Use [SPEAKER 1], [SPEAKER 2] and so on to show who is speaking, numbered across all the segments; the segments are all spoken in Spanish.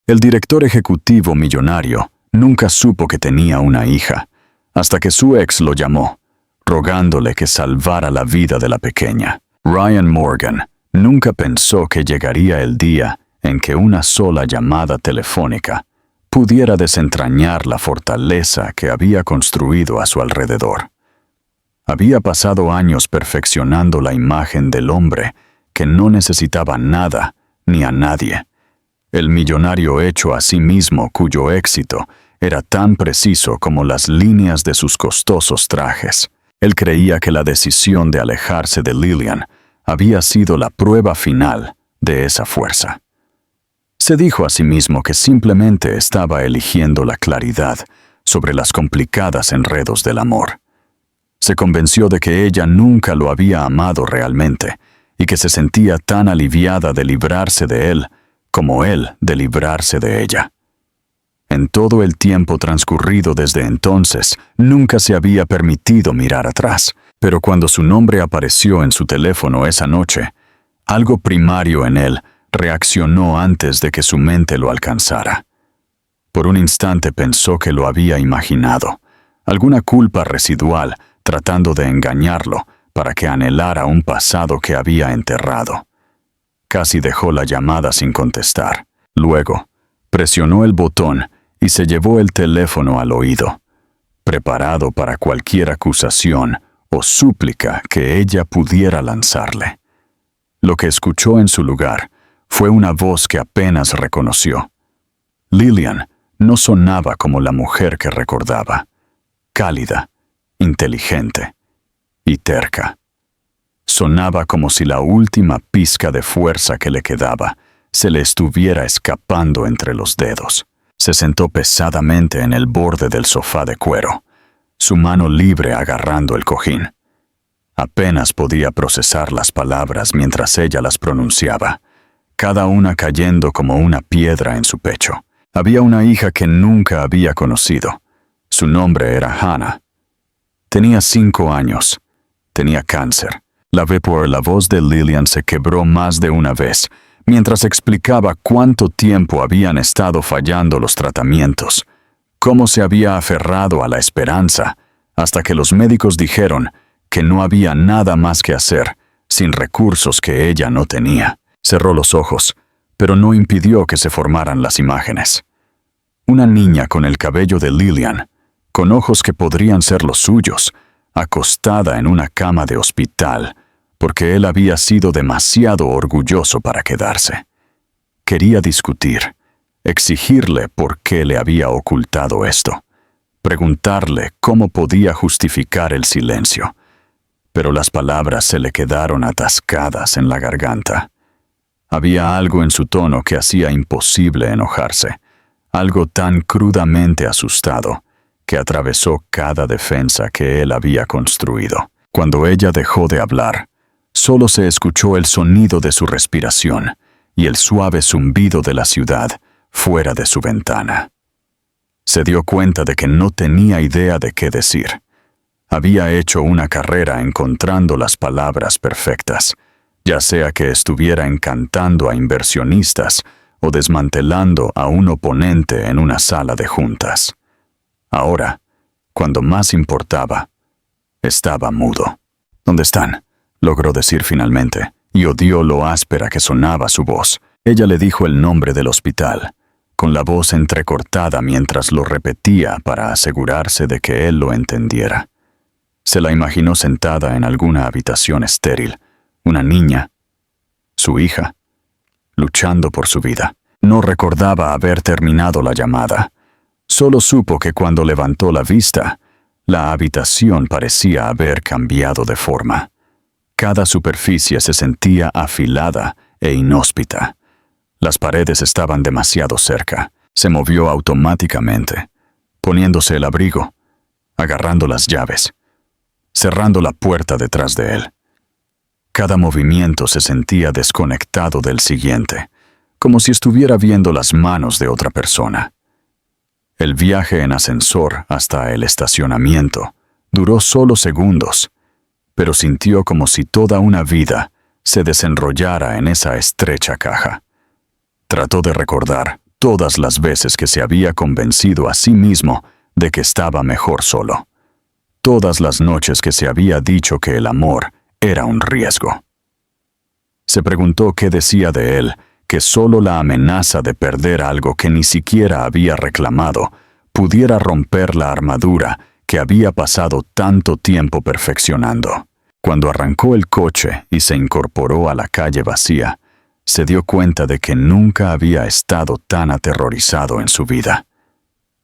[SPEAKER 1] El director ejecutivo millonario nunca supo que tenía una hija, hasta que su ex lo llamó, rogándole que salvara la vida de la pequeña. Ryan Morgan nunca pensó que llegaría el día en que una sola llamada telefónica pudiera desentrañar la fortaleza que había construido a su alrededor. Había pasado años perfeccionando la imagen del hombre que no necesitaba nada ni a nadie. El millonario hecho a sí mismo cuyo éxito era tan preciso como las líneas de sus costosos trajes. Él creía que la decisión de alejarse de Lillian había sido la prueba final de esa fuerza. Se dijo a sí mismo que simplemente estaba eligiendo la claridad sobre las complicadas enredos del amor. Se convenció de que ella nunca lo había amado realmente y que se sentía tan aliviada de librarse de él como él de librarse de ella. En todo el tiempo transcurrido desde entonces, nunca se había permitido mirar atrás, pero cuando su nombre apareció en su teléfono esa noche, algo primario en él reaccionó antes de que su mente lo alcanzara. Por un instante pensó que lo había imaginado, alguna culpa residual tratando de engañarlo para que anhelara un pasado que había enterrado. Casi dejó la llamada sin contestar. Luego, presionó el botón y se llevó el teléfono al oído, preparado para cualquier acusación o súplica que ella pudiera lanzarle. Lo que escuchó en su lugar fue una voz que apenas reconoció. Lillian no sonaba como la mujer que recordaba, cálida, inteligente y terca. Sonaba como si la última pizca de fuerza que le quedaba se le estuviera escapando entre los dedos. Se sentó pesadamente en el borde del sofá de cuero, su mano libre agarrando el cojín. Apenas podía procesar las palabras mientras ella las pronunciaba, cada una cayendo como una piedra en su pecho. Había una hija que nunca había conocido. Su nombre era Hannah. Tenía 5 años. Tenía cáncer. La voz de Lillian se quebró más de una vez, mientras explicaba cuánto tiempo habían estado fallando los tratamientos, cómo se había aferrado a la esperanza, hasta que los médicos dijeron que no había nada más que hacer, sin recursos que ella no tenía. Cerró los ojos, pero no impidió que se formaran las imágenes. Una niña con el cabello de Lillian, con ojos que podrían ser los suyos, acostada en una cama de hospital, porque él había sido demasiado orgulloso para quedarse. Quería discutir, exigirle por qué le había ocultado esto, preguntarle cómo podía justificar el silencio, pero las palabras se le quedaron atascadas en la garganta. Había algo en su tono que hacía imposible enojarse, algo tan crudamente asustado que atravesó cada defensa que él había construido. Cuando ella dejó de hablar, solo se escuchó el sonido de su respiración y el suave zumbido de la ciudad fuera de su ventana. Se dio cuenta de que no tenía idea de qué decir. Había hecho una carrera encontrando las palabras perfectas, ya sea que estuviera encantando a inversionistas o desmantelando a un oponente en una sala de juntas. Ahora, cuando más importaba, estaba mudo. ¿Dónde están?, logró decir finalmente, y odió lo áspera que sonaba su voz. Ella le dijo el nombre del hospital, con la voz entrecortada mientras lo repetía para asegurarse de que él lo entendiera. Se la imaginó sentada en alguna habitación estéril, una niña, su hija, luchando por su vida. No recordaba haber terminado la llamada. Solo supo que cuando levantó la vista, la habitación parecía haber cambiado de forma. Cada superficie se sentía afilada e inhóspita. Las paredes estaban demasiado cerca. Se movió automáticamente, poniéndose el abrigo, agarrando las llaves, cerrando la puerta detrás de él. Cada movimiento se sentía desconectado del siguiente, como si estuviera viendo las manos de otra persona. El viaje en ascensor hasta el estacionamiento duró solo segundos, pero sintió como si toda una vida se desenrollara en esa estrecha caja. Trató de recordar todas las veces que se había convencido a sí mismo de que estaba mejor solo. Todas las noches que se había dicho que el amor era un riesgo. Se preguntó qué decía de él, que solo la amenaza de perder algo que ni siquiera había reclamado pudiera romper la armadura que había pasado tanto tiempo perfeccionando. Cuando arrancó el coche y se incorporó a la calle vacía, se dio cuenta de que nunca había estado tan aterrorizado en su vida.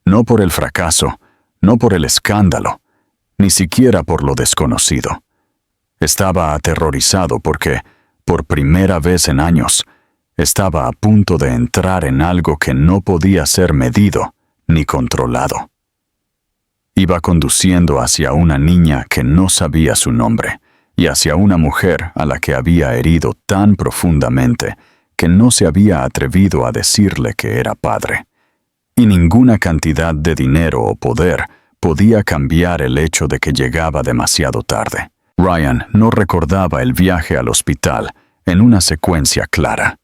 [SPEAKER 1] No por el fracaso, no por el escándalo, ni siquiera por lo desconocido. Estaba aterrorizado porque, por primera vez en años, estaba a punto de entrar en algo que no podía ser medido ni controlado. Iba conduciendo hacia una niña que no sabía su nombre y hacia una mujer a la que había herido tan profundamente que no se había atrevido a decirle que era padre. Y ninguna cantidad de dinero o poder podía cambiar el hecho de que llegaba demasiado tarde. Ryan no recordaba el viaje al hospital en una secuencia clara.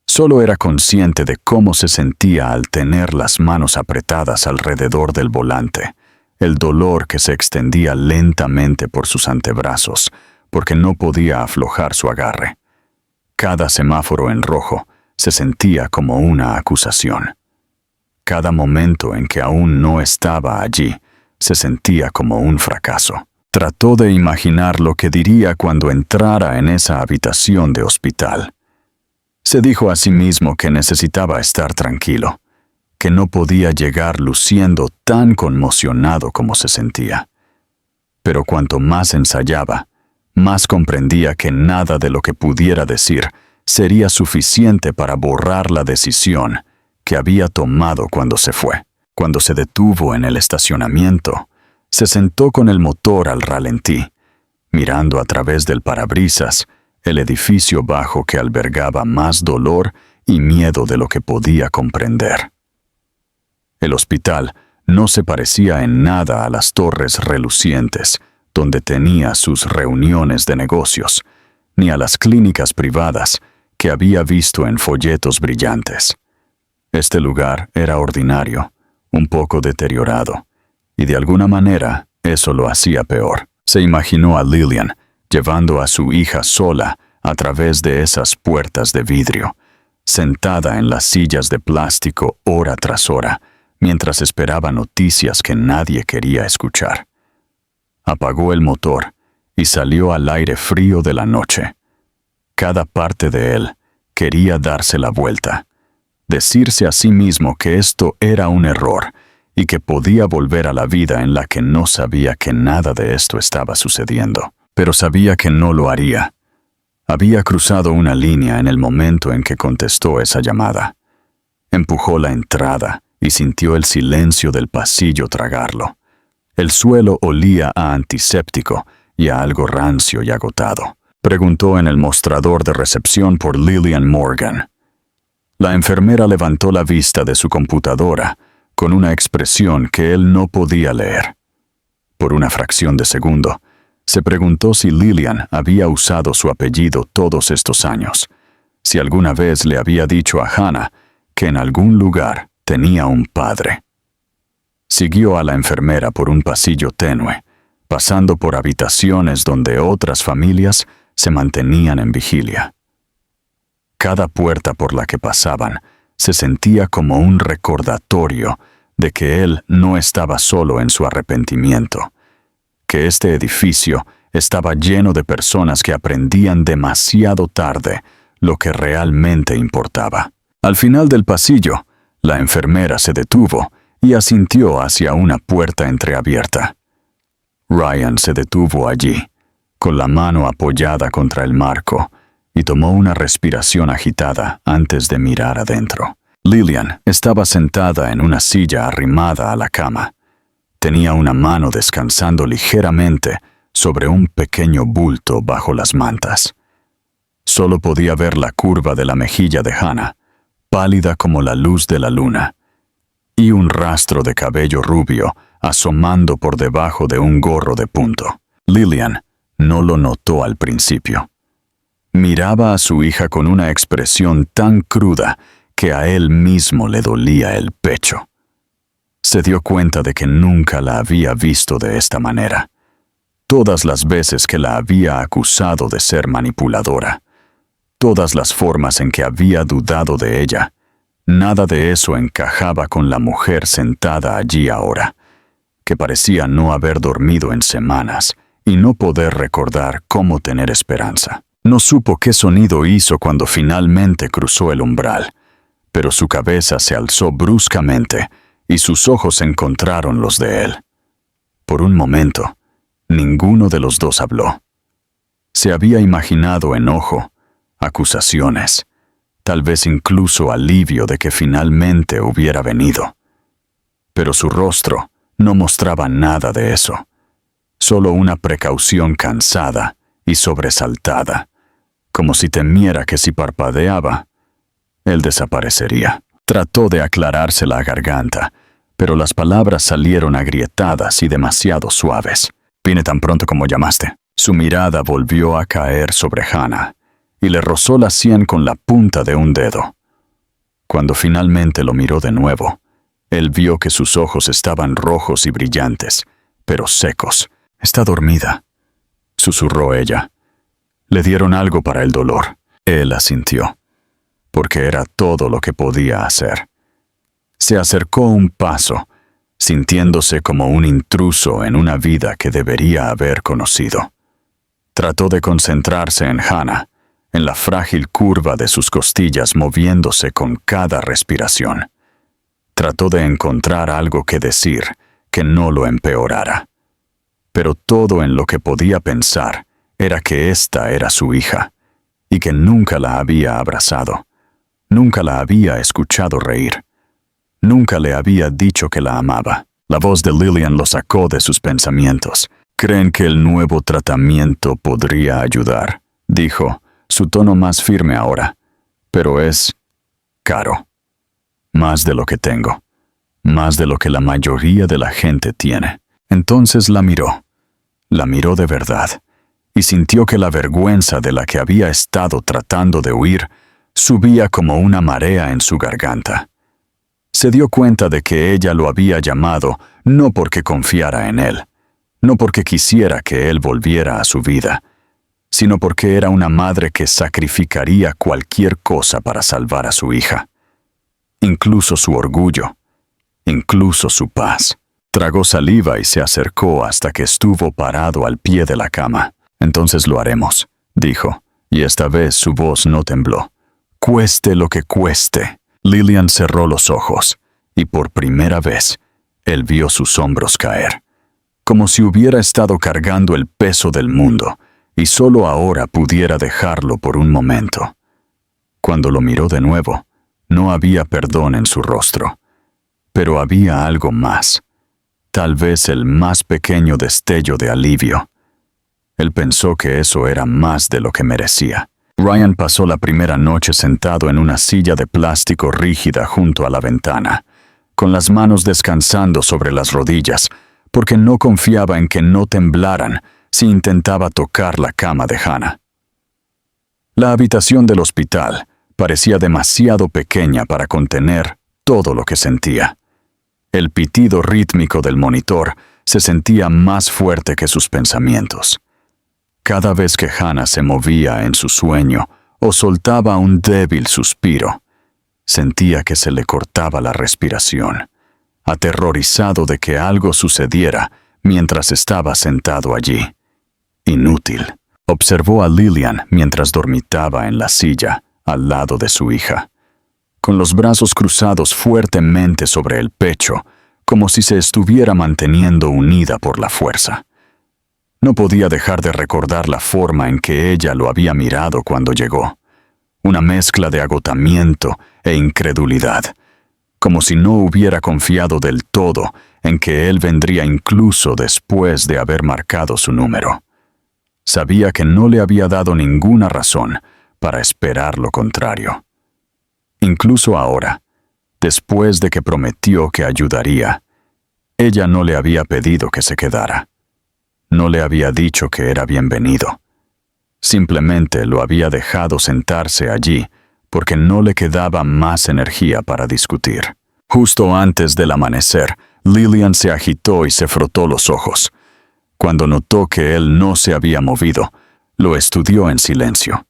[SPEAKER 1] Solo era consciente de cómo se sentía al tener las manos apretadas alrededor del volante, el dolor que se extendía lentamente por sus antebrazos, porque no podía aflojar su agarre. Cada semáforo en rojo se sentía como una acusación. Cada momento en que aún no estaba allí se sentía como un fracaso. Trató de imaginar lo que diría cuando entrara en esa habitación de hospital. Se dijo a sí mismo que necesitaba estar tranquilo, que no podía llegar luciendo tan conmocionado como se sentía. Pero cuanto más ensayaba, más comprendía que nada de lo que pudiera decir sería suficiente para borrar la decisión que había tomado cuando se fue. Cuando se detuvo en el estacionamiento, se sentó con el motor al ralentí, mirando a través del parabrisas el edificio bajo que albergaba más dolor y miedo de lo que podía comprender. El hospital no se parecía en nada a las torres relucientes donde tenía sus reuniones de negocios, ni a las clínicas privadas que había visto en folletos brillantes. Este lugar era ordinario, un poco deteriorado, y de alguna manera eso lo hacía peor. Se imaginó a Lillian llevando a su hija sola a través de esas puertas de vidrio, sentada en las sillas de plástico hora tras hora, mientras esperaba noticias que nadie quería escuchar. Apagó el motor y salió al aire frío de la noche. Cada parte de él quería darse la vuelta, decirse a sí mismo que esto era un error y que podía volver a la vida en la que no sabía que nada de esto estaba sucediendo. Pero sabía que no lo haría. Había cruzado una línea en el momento en que contestó esa llamada. Empujó la entrada y sintió el silencio del pasillo tragarlo. El suelo olía a antiséptico y a algo rancio y agotado. Preguntó en el mostrador de recepción por Lillian Morgan. La enfermera levantó la vista de su computadora con una expresión que él no podía leer. Por una fracción de segundo, se preguntó si Lillian había usado su apellido todos estos años, si alguna vez le había dicho a Hannah que en algún lugar tenía un padre. Siguió a la enfermera por un pasillo tenue, pasando por habitaciones donde otras familias se mantenían en vigilia. Cada puerta por la que pasaban se sentía como un recordatorio de que él no estaba solo en su arrepentimiento, que este edificio estaba lleno de personas que aprendían demasiado tarde lo que realmente importaba. Al final del pasillo, la enfermera se detuvo y asintió hacia una puerta entreabierta. Ryan se detuvo allí, con la mano apoyada contra el marco, y tomó una respiración agitada antes de mirar adentro. Lillian estaba sentada en una silla arrimada a la cama. Tenía una mano descansando ligeramente sobre un pequeño bulto bajo las mantas. Solo podía ver la curva de la mejilla de Hannah, pálida como la luz de la luna, y un rastro de cabello rubio asomando por debajo de un gorro de punto. Lillian no lo notó al principio. Miraba a su hija con una expresión tan cruda que a él mismo le dolía el pecho. Se dio cuenta de que nunca la había visto de esta manera. Todas las veces que la había acusado de ser manipuladora, todas las formas en que había dudado de ella, nada de eso encajaba con la mujer sentada allí ahora, que parecía no haber dormido en semanas y no poder recordar cómo tener esperanza. No supo qué sonido hizo cuando finalmente cruzó el umbral, pero su cabeza se alzó bruscamente y sus ojos encontraron los de él. Por un momento, ninguno de los dos habló. Se había imaginado enojo, acusaciones, tal vez incluso alivio de que finalmente hubiera venido. Pero su rostro no mostraba nada de eso, solo una precaución cansada y sobresaltada, como si temiera que si parpadeaba, él desaparecería. Trató de aclararse la garganta, pero las palabras salieron agrietadas y demasiado suaves. «Vine tan pronto como llamaste». Su mirada volvió a caer sobre Hannah y le rozó la sien con la punta de un dedo. Cuando finalmente lo miró de nuevo, él vio que sus ojos estaban rojos y brillantes, pero secos. «Está dormida», susurró ella. Le dieron algo para el dolor. Él asintió, porque era todo lo que podía hacer. Se acercó un paso, sintiéndose como un intruso en una vida que debería haber conocido. Trató de concentrarse en Hannah, en la frágil curva de sus costillas moviéndose con cada respiración. Trató de encontrar algo que decir que no lo empeorara. Pero todo en lo que podía pensar era que esta era su hija, y que nunca la había abrazado, nunca la había escuchado reír, nunca le había dicho que la amaba. La voz de Lillian lo sacó de sus pensamientos. «¿Creen que el nuevo tratamiento podría ayudar?», dijo, su tono más firme ahora. «Pero es caro. Más de lo que tengo. Más de lo que la mayoría de la gente tiene». Entonces la miró de verdad, y sintió que la vergüenza de la que había estado tratando de huir subía como una marea en su garganta. Se dio cuenta de que ella lo había llamado no porque confiara en él, no porque quisiera que él volviera a su vida, sino porque era una madre que sacrificaría cualquier cosa para salvar a su hija, incluso su orgullo, incluso su paz. Tragó saliva y se acercó hasta que estuvo parado al pie de la cama. «Entonces lo haremos», dijo, y esta vez su voz no tembló. «Cueste lo que cueste». Lillian cerró los ojos, y por primera vez, él vio sus hombros caer, como si hubiera estado cargando el peso del mundo, y solo ahora pudiera dejarlo por un momento. Cuando lo miró de nuevo, no había perdón en su rostro, pero había algo más, tal vez el más pequeño destello de alivio. Él pensó que eso era más de lo que merecía. Ryan pasó la primera noche sentado en una silla de plástico rígida junto a la ventana, con las manos descansando sobre las rodillas, porque no confiaba en que no temblaran si intentaba tocar la cama de Hannah. La habitación del hospital parecía demasiado pequeña para contener todo lo que sentía. El pitido rítmico del monitor se sentía más fuerte que sus pensamientos. Cada vez que Hannah se movía en su sueño o soltaba un débil suspiro, sentía que se le cortaba la respiración, aterrorizado de que algo sucediera mientras estaba sentado allí. Inútil. Observó a Lillian mientras dormitaba en la silla al lado de su hija, con los brazos cruzados fuertemente sobre el pecho, como si se estuviera manteniendo unida por la fuerza. No podía dejar de recordar la forma en que ella lo había mirado cuando llegó, una mezcla de agotamiento e incredulidad, como si no hubiera confiado del todo en que él vendría incluso después de haber marcado su número. Sabía que no le había dado ninguna razón para esperar lo contrario. Incluso ahora, después de que prometió que ayudaría, ella no le había pedido que se quedara. No le había dicho que era bienvenido. Simplemente lo había dejado sentarse allí porque no le quedaba más energía para discutir. Justo antes del amanecer, Lillian se agitó y se frotó los ojos. Cuando notó que él no se había movido, lo estudió en silencio.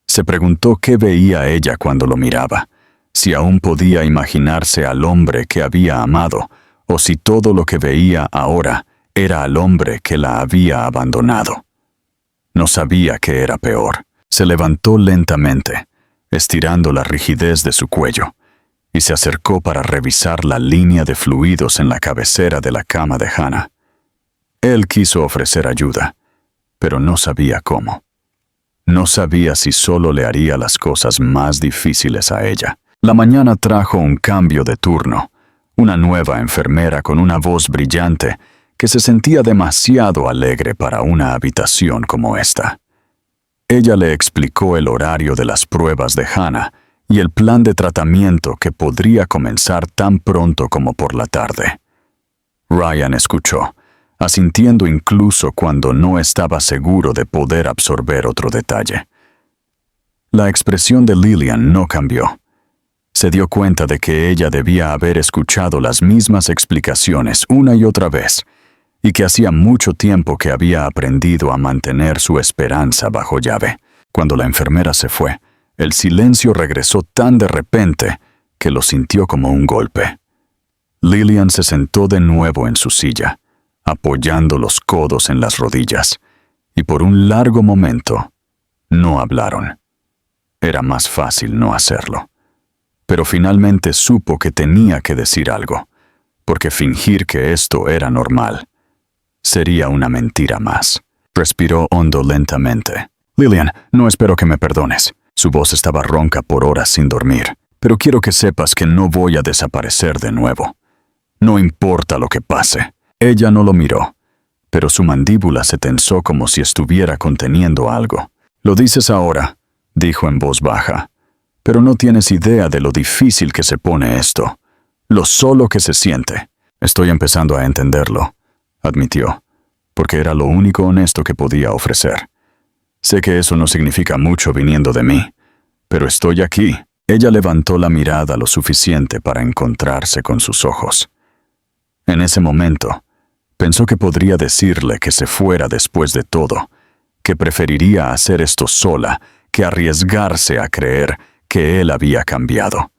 [SPEAKER 1] Se preguntó qué veía ella cuando lo miraba, si aún podía imaginarse al hombre que había amado, o si todo lo que veía ahora era al hombre que la había abandonado. No sabía qué era peor. Se levantó lentamente, estirando la rigidez de su cuello, y se acercó para revisar la línea de fluidos en la cabecera de la cama de Hannah. Él quiso ofrecer ayuda, pero no sabía cómo. No sabía si solo le haría las cosas más difíciles a ella. La mañana trajo un cambio de turno, una nueva enfermera con una voz brillante que se sentía demasiado alegre para una habitación como esta. Ella le explicó el horario de las pruebas de Hannah y el plan de tratamiento que podría comenzar tan pronto como por la tarde. Ryan escuchó, asintiendo incluso cuando no estaba seguro de poder absorber otro detalle. La expresión de Lillian no cambió. Se dio cuenta de que ella debía haber escuchado las mismas explicaciones una y otra vez, y que hacía mucho tiempo que había aprendido a mantener su esperanza bajo llave. Cuando la enfermera se fue, el silencio regresó tan de repente que lo sintió como un golpe. Lillian se sentó de nuevo en su silla, apoyando los codos en las rodillas, y por un largo momento no hablaron. Era más fácil no hacerlo. Pero finalmente supo que tenía que decir algo, porque fingir que esto era normal sería una mentira más. Respiró hondo lentamente. Lillian, no espero que me perdones. Su voz estaba ronca por horas sin dormir, pero quiero que sepas que no voy a desaparecer de nuevo. No importa lo que pase. Ella no lo miró, pero su mandíbula se tensó como si estuviera conteniendo algo. Lo dices ahora, dijo en voz baja, pero no tienes idea de lo difícil que se pone esto, lo solo que se siente. Estoy empezando a entenderlo, admitió, porque era lo único honesto que podía ofrecer. Sé que eso no significa mucho viniendo de mí, pero estoy aquí. Ella levantó la mirada lo suficiente para encontrarse con sus ojos. En ese momento, pensó que podría decirle que se fuera después de todo, que preferiría hacer esto sola que arriesgarse a creer que él había cambiado.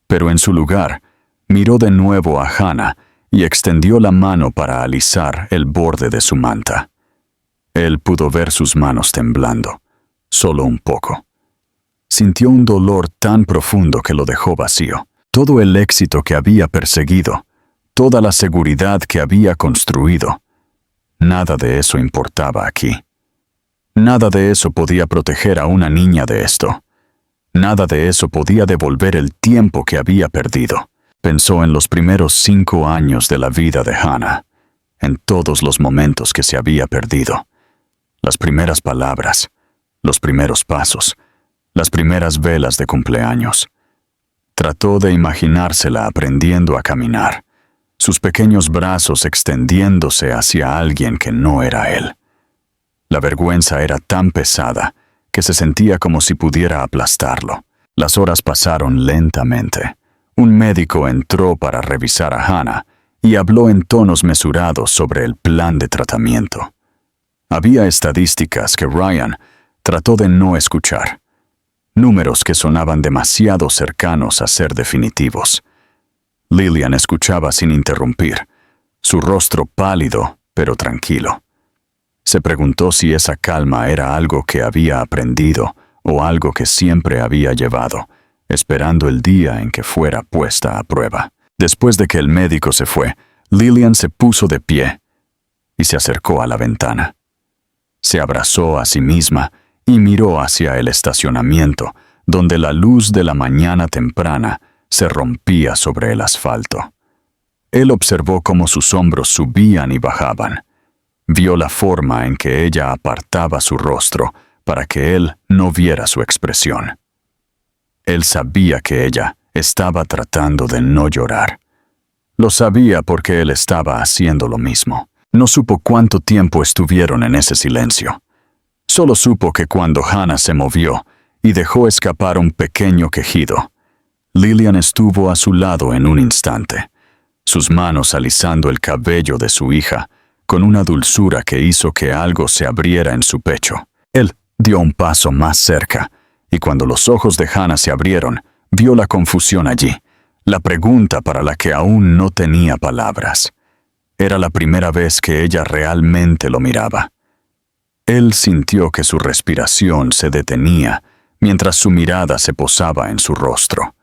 [SPEAKER 1] Pero en su lugar, miró de nuevo a Hannah y extendió la mano para alisar el borde de su manta. Él pudo ver sus manos temblando, solo un poco. Sintió un dolor tan profundo que lo dejó vacío. Todo el éxito que había perseguido, toda la seguridad que había construido, nada de eso importaba aquí. Nada de eso podía proteger a una niña de esto. Nada de eso podía devolver el tiempo que había perdido. Pensó en los primeros 5 años de la vida de Hannah, en todos los momentos que se había perdido. Las primeras palabras, los primeros pasos, las primeras velas de cumpleaños. Trató de imaginársela aprendiendo a caminar, sus pequeños brazos extendiéndose hacia alguien que no era él. La vergüenza era tan pesada que se sentía como si pudiera aplastarlo. Las horas pasaron lentamente. Un médico entró para revisar a Hannah y habló en tonos mesurados sobre el plan de tratamiento. Había estadísticas que Ryan trató de no escuchar. Números que sonaban demasiado cercanos a ser definitivos. Lillian escuchaba sin interrumpir, su rostro pálido pero tranquilo. Se preguntó si esa calma era algo que había aprendido o algo que siempre había llevado, esperando el día en que fuera puesta a prueba. Después de que el médico se fue, Lillian se puso de pie y se acercó a la ventana. Se abrazó a sí misma y miró hacia el estacionamiento, donde la luz de la mañana temprana se rompía sobre el asfalto. Él observó cómo sus hombros subían y bajaban. Vio la forma en que ella apartaba su rostro para que él no viera su expresión. Él sabía que ella estaba tratando de no llorar. Lo sabía porque él estaba haciendo lo mismo. No supo cuánto tiempo estuvieron en ese silencio. Solo supo que cuando Hannah se movió y dejó escapar un pequeño quejido. Lillian estuvo a su lado en un instante, sus manos alisando el cabello de su hija, con una dulzura que hizo que algo se abriera en su pecho. Él dio un paso más cerca, y cuando los ojos de Hannah se abrieron, vio la confusión allí, la pregunta para la que aún no tenía palabras. Era la primera vez que ella realmente lo miraba. Él sintió que su respiración se detenía mientras su mirada se posaba en su rostro.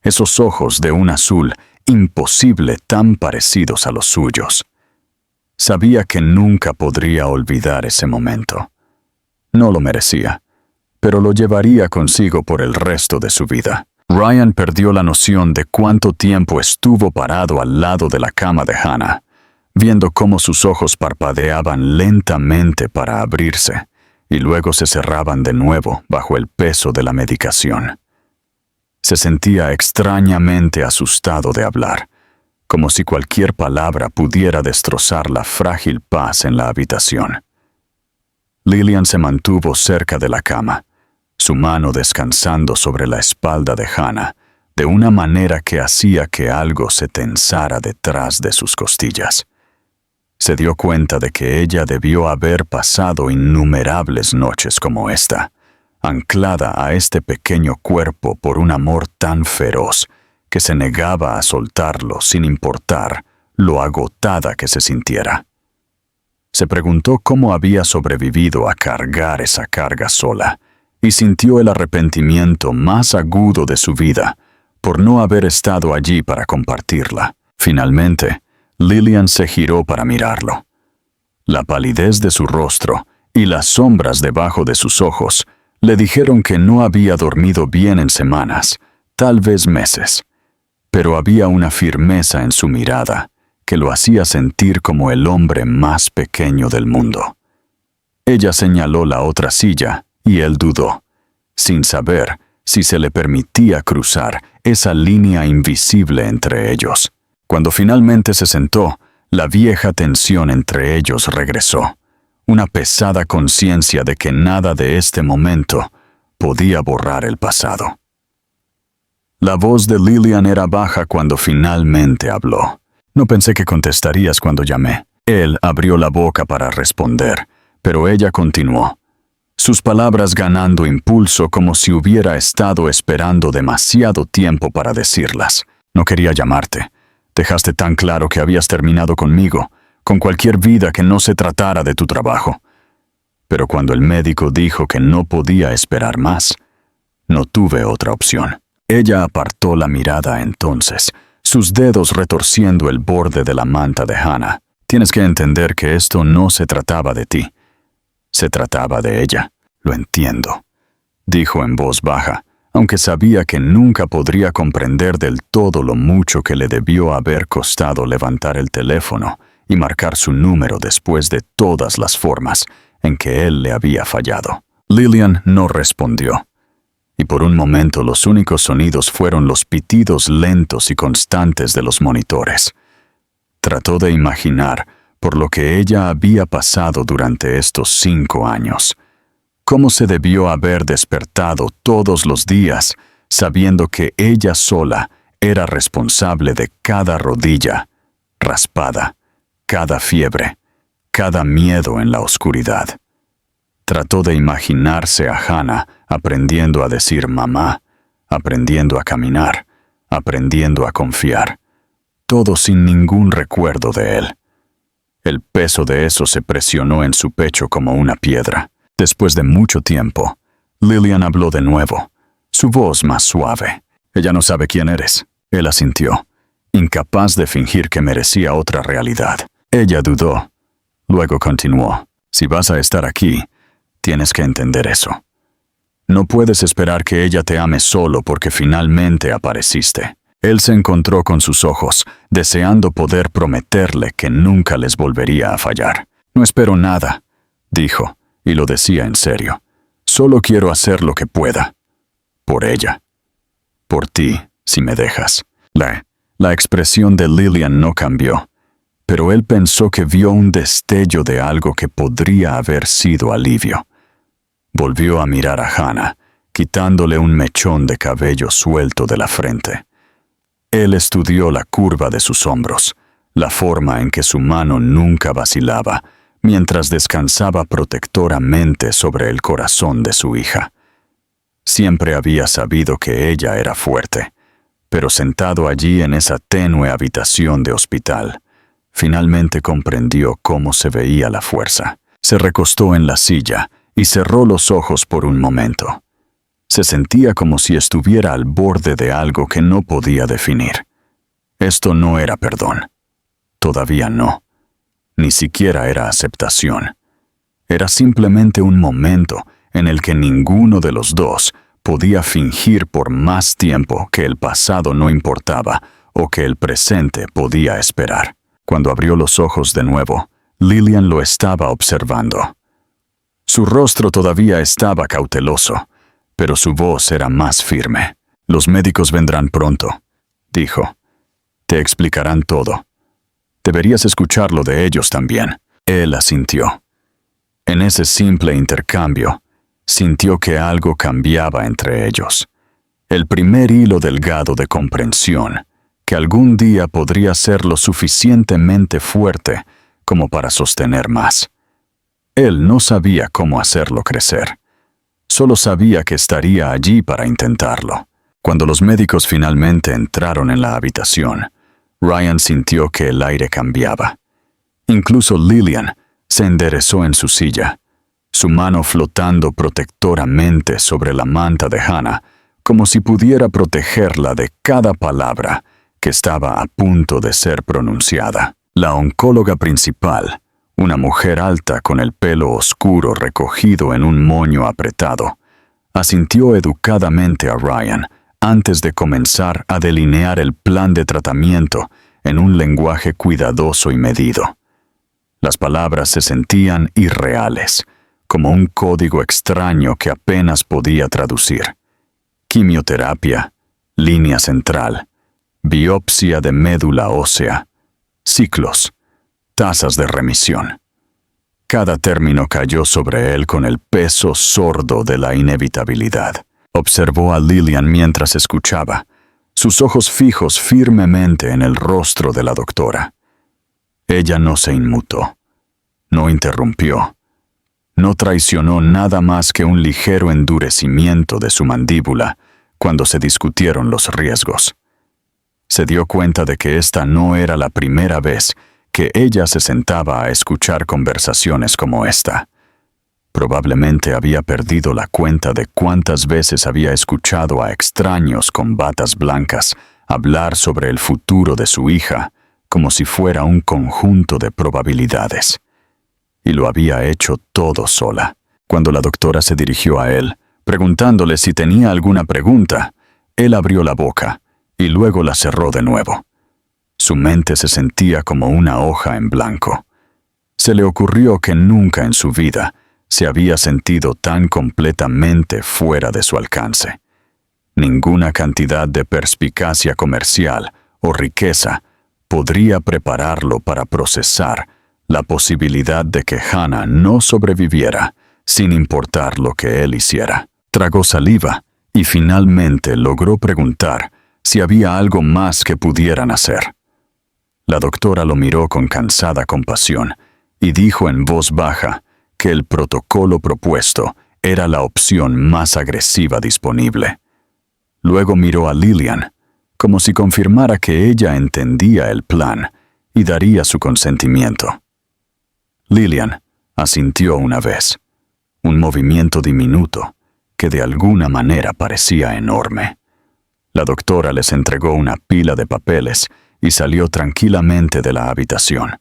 [SPEAKER 1] Esos ojos de un azul imposible tan parecidos a los suyos. Sabía que nunca podría olvidar ese momento. No lo merecía, pero lo llevaría consigo por el resto de su vida. Ryan perdió la noción de cuánto tiempo estuvo parado al lado de la cama de Hannah, viendo cómo sus ojos parpadeaban lentamente para abrirse y luego se cerraban de nuevo bajo el peso de la medicación. Se sentía extrañamente asustado de hablar, como si cualquier palabra pudiera destrozar la frágil paz en la habitación. Lillian se mantuvo cerca de la cama, su mano descansando sobre la espalda de Hannah, de una manera que hacía que algo se tensara detrás de sus costillas. Se dio cuenta de que ella debió haber pasado innumerables noches como esta, anclada a este pequeño cuerpo por un amor tan feroz que se negaba a soltarlo sin importar lo agotada que se sintiera. Se preguntó cómo había sobrevivido a cargar esa carga sola, y sintió el arrepentimiento más agudo de su vida por no haber estado allí para compartirla. Finalmente, Lillian se giró para mirarlo. La palidez de su rostro y las sombras debajo de sus ojos le dijeron que no había dormido bien en semanas, tal vez meses, pero había una firmeza en su mirada que lo hacía sentir como el hombre más pequeño del mundo. Ella señaló la otra silla y él dudó, sin saber si se le permitía cruzar esa línea invisible entre ellos. Cuando finalmente se sentó, la vieja tensión entre ellos regresó, una pesada conciencia de que nada de este momento podía borrar el pasado. La voz de Lillian era baja cuando finalmente habló. No pensé que contestarías cuando llamé. Él abrió la boca para responder, pero ella continuó, sus palabras ganando impulso como si hubiera estado esperando demasiado tiempo para decirlas. No quería llamarte. Dejaste tan claro que habías terminado conmigo, con cualquier vida que no se tratara de tu trabajo. Pero cuando el médico dijo que no podía esperar más, no tuve otra opción. Ella apartó la mirada entonces, sus dedos retorciendo el borde de la manta de Hannah. Tienes que entender que esto no se trataba de ti. Se trataba de ella. Lo entiendo, dijo en voz baja, aunque sabía que nunca podría comprender del todo lo mucho que le debió haber costado levantar el teléfono y marcar su número después de todas las formas en que él le había fallado. Lillian no respondió, y por un momento los únicos sonidos fueron los pitidos lentos y constantes de los monitores. Trató de imaginar por lo que ella había pasado durante estos 5 años. Cómo se debió haber despertado todos los días sabiendo que ella sola era responsable de cada rodilla raspada, cada fiebre, cada miedo en la oscuridad. Trató de imaginarse a Hannah aprendiendo a decir mamá, aprendiendo a caminar, aprendiendo a confiar, todo sin ningún recuerdo de él. El peso de eso se presionó en su pecho como una piedra. Después de mucho tiempo, Lillian habló de nuevo, su voz más suave. Ella no sabe quién eres. Él asintió, incapaz de fingir que merecía otra realidad. Ella dudó. Luego continuó, si vas a estar aquí, tienes que entender eso. No puedes esperar que ella te ame solo porque finalmente apareciste. Él se encontró con sus ojos, deseando poder prometerle que nunca les volvería a fallar. No espero nada, dijo. Y lo decía en serio. Solo quiero hacer lo que pueda. Por ella. Por ti, si me dejas. La expresión de Lillian no cambió, pero él pensó que vio un destello de algo que podría haber sido alivio. Volvió a mirar a Hannah, quitándole un mechón de cabello suelto de la frente. Él estudió la curva de sus hombros, la forma en que su mano nunca vacilaba, mientras descansaba protectoramente sobre el corazón de su hija. Siempre había sabido que ella era fuerte, pero sentado allí en esa tenue habitación de hospital, finalmente comprendió cómo se veía la fuerza. Se recostó en la silla y cerró los ojos por un momento. Se sentía como si estuviera al borde de algo que no podía definir. Esto no era perdón. Todavía no. Ni siquiera era aceptación. Era simplemente un momento en el que ninguno de los dos podía fingir por más tiempo que el pasado no importaba o que el presente podía esperar. Cuando abrió los ojos de nuevo, Lillian lo estaba observando. Su rostro todavía estaba cauteloso, pero su voz era más firme. «Los médicos vendrán pronto», dijo. «Te explicarán todo. Deberías escucharlo de ellos también». Él asintió. En ese simple intercambio, sintió que algo cambiaba entre ellos. El primer hilo delgado de comprensión, que algún día podría ser lo suficientemente fuerte como para sostener más. Él no sabía cómo hacerlo crecer. Solo sabía que estaría allí para intentarlo. Cuando los médicos finalmente entraron en la habitación, Ryan sintió que el aire cambiaba. Incluso Lillian se enderezó en su silla, su mano flotando protectoramente sobre la manta de Hannah, como si pudiera protegerla de cada palabra que estaba a punto de ser pronunciada. La oncóloga principal, una mujer alta con el pelo oscuro recogido en un moño apretado, asintió educadamente a Ryan antes de comenzar a delinear el plan de tratamiento en un lenguaje cuidadoso y medido. Las palabras se sentían irreales, como un código extraño que apenas podía traducir. Quimioterapia, línea central, biopsia de médula ósea, ciclos, tasas de remisión. Cada término cayó sobre él con el peso sordo de la inevitabilidad. Observó a Lillian mientras escuchaba, sus ojos fijos firmemente en el rostro de la doctora. Ella no se inmutó, no interrumpió, no traicionó nada más que un ligero endurecimiento de su mandíbula cuando se discutieron los riesgos. Se dio cuenta de que esta no era la primera vez que ella se sentaba a escuchar conversaciones como esta. Probablemente había perdido la cuenta de cuántas veces había escuchado a extraños con batas blancas hablar sobre el futuro de su hija como si fuera un conjunto de probabilidades. Y lo había hecho todo sola. Cuando la doctora se dirigió a él, preguntándole si tenía alguna pregunta, él abrió la boca y luego la cerró de nuevo. Su mente se sentía como una hoja en blanco. Se le ocurrió que nunca en su vida se había sentido tan completamente fuera de su alcance. Ninguna cantidad de perspicacia comercial o riqueza podría prepararlo para procesar la posibilidad de que Hannah no sobreviviera sin importar lo que él hiciera. Tragó saliva y finalmente logró preguntar si había algo más que pudieran hacer. La doctora lo miró con cansada compasión y dijo en voz baja que el protocolo propuesto era la opción más agresiva disponible. Luego miró a Lillian, como si confirmara que ella entendía el plan y daría su consentimiento. Lillian asintió una vez, un movimiento diminuto que de alguna manera parecía enorme. La doctora les entregó una pila de papeles y salió tranquilamente de la habitación.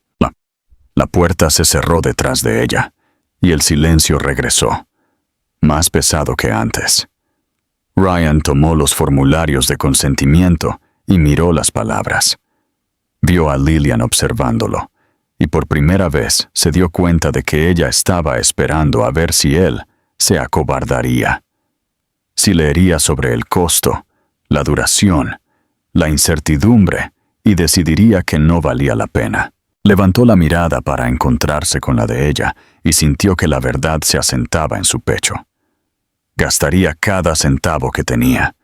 [SPEAKER 1] La puerta se cerró detrás de ella, y el silencio regresó, más pesado que antes. Ryan tomó los formularios de consentimiento y miró las palabras. Vio a Lillian observándolo, y por primera vez se dio cuenta de que ella estaba esperando a ver si él se acobardaría. Si leería sobre el costo, la duración, la incertidumbre, y decidiría que no valía la pena. Levantó la mirada para encontrarse con la de ella y sintió que la verdad se asentaba en su pecho. Gastaría cada centavo que tenía,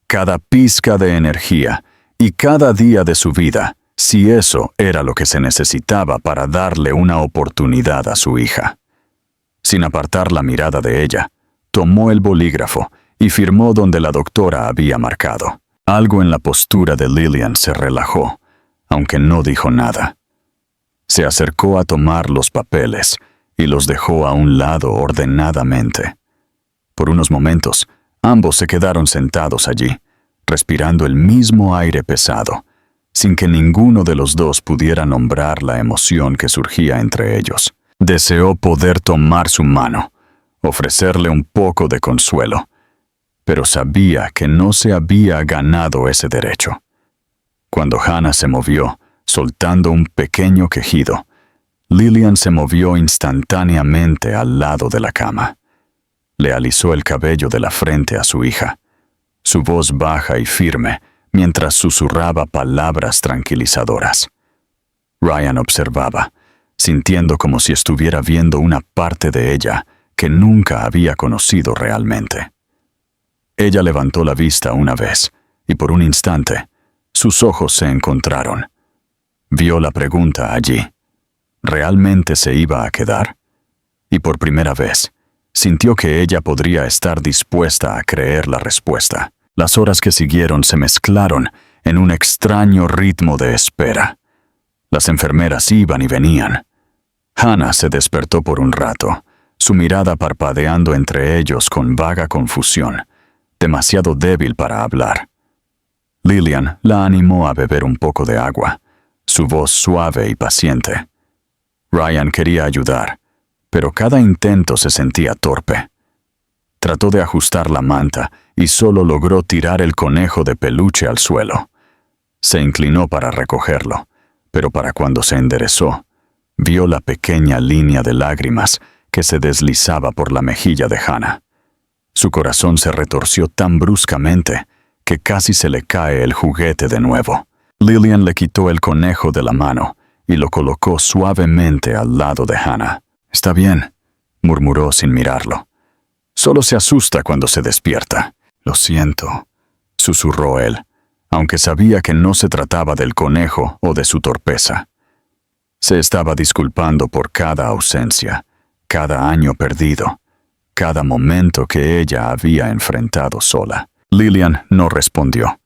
[SPEAKER 1] cada pizca de energía y cada día de su vida, si eso era lo que se necesitaba para darle una oportunidad a su hija. Sin apartar la mirada de ella, tomó el bolígrafo y firmó donde la doctora había marcado. Algo en la postura de Lillian se relajó, aunque no dijo nada. Se acercó a tomar los papeles y los dejó a un lado ordenadamente. Por unos momentos, ambos se quedaron sentados allí, respirando el mismo aire pesado, sin que ninguno de los dos pudiera nombrar la emoción que surgía entre ellos. Deseó poder tomar su mano, ofrecerle un poco de consuelo, pero sabía que no se había ganado ese derecho. Cuando Hannah se movió, soltando un pequeño quejido, Lillian se movió instantáneamente al lado de la cama. Le alisó el cabello de la frente a su hija, su voz baja y firme, mientras susurraba palabras tranquilizadoras. Ryan observaba, sintiendo como si estuviera viendo una parte de ella que nunca había conocido realmente. Ella levantó la vista una vez, y por un instante, sus ojos se encontraron. Vio la pregunta allí. ¿Realmente se iba a quedar? Y por primera vez, sintió que ella podría estar dispuesta a creer la respuesta. Las horas que siguieron se mezclaron en un extraño ritmo de espera. Las enfermeras iban y venían. Hannah se despertó por un rato, su mirada parpadeando entre ellos con vaga confusión, demasiado débil para hablar. Lillian la animó a beber un poco de agua, su voz suave y paciente. Ryan quería ayudar, pero cada intento se sentía torpe. Trató de ajustar la manta y solo logró tirar el conejo de peluche al suelo. Se inclinó para recogerlo, pero para cuando se enderezó, vio la pequeña línea de lágrimas que se deslizaba por la mejilla de Hannah. Su corazón se retorció tan bruscamente que casi se le cae el juguete de nuevo. Lillian le quitó el conejo de la mano y lo colocó suavemente al lado de Hannah. «Está bien», murmuró sin mirarlo. «Solo se asusta cuando se despierta». «Lo siento», susurró él, aunque sabía que no se trataba del conejo o de su torpeza. Se estaba disculpando por cada ausencia, cada año perdido, cada momento que ella había enfrentado sola. Lillian no respondió,